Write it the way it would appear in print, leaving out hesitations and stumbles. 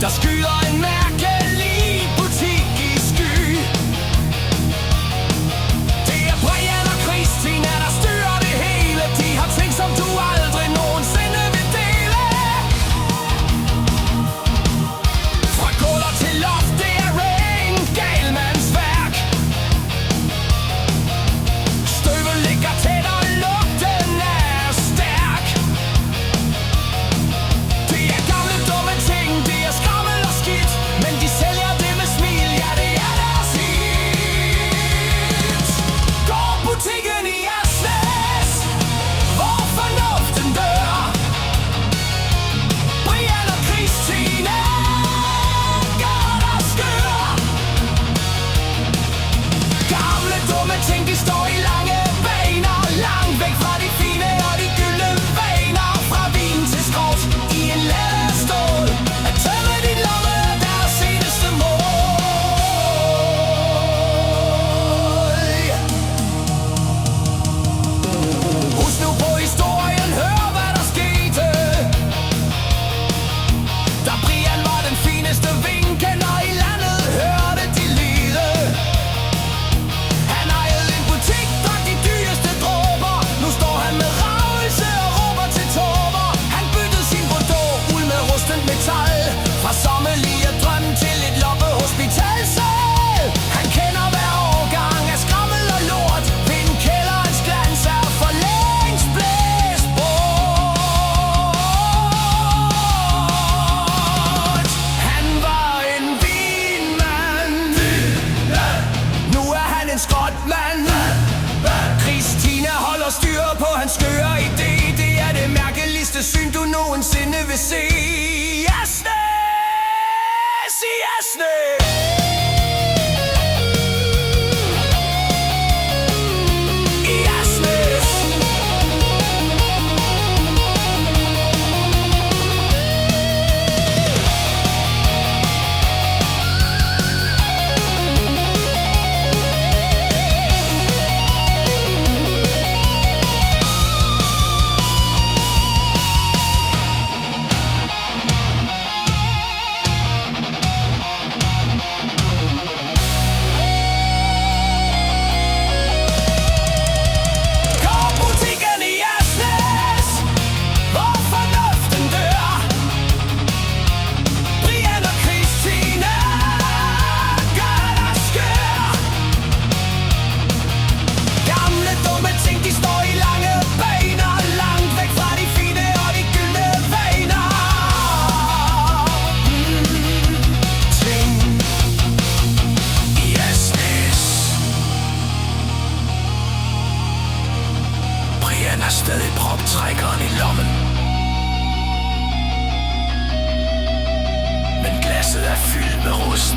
Der skyder en mærkelig butik i sky. Det er Brian og Christina, der styrer det hele. De har ting, som du aldrig nogensinde vil dele. Fra gulv til loft, det er ren galmandsværk. Støvet ligger tæt og lugten er stærk. Det er gamle dumme ting, det er skrammel og skidt, men de sælger det med smil, ja det er deres hit. Gårdbutikken i Asnæs, hvor fornuften dør. Brian og Christina gør dig skør. Gamle dumme ting, de står i lange baner, langt væk fra de fine og de gyldne vaner. Fra vin til skrot i en ladestål, at tømme din lomme er deres eneste mål. Husk nu på historien, hør hvad der skete. Da Brian var den fineste vinkender i landet, hørte de lide. Han ejede en butik, drak de dyreste dråber. Nu står han med ravelse og råber til tåber. Han byttede sin bordeaux ud med rustent metal. Fra sommerlige drøm til et loppehospitalsal. Han kender hver årgang af skrammel og lort. Ved en kælderens glans er for længst blæst bort. Han var en vinmand. Nu er han en skrotmand. Christina holder styr på hans skøre idé. Det er det mærkeligste syn, du nogensinde vil se. Asnæs i Asnæs. I Asnæs. Gårdbutikken i Asnæs, hvor fornuften dør. Brian og Christina gør dig skør. Gamle dumme ting, de står i lange baner, langt væk fra de fine og de gyldne vaner. Ting i Asnæs. Brian har stadig proptrækkeren i lommen, men glasset er fyldt med rust.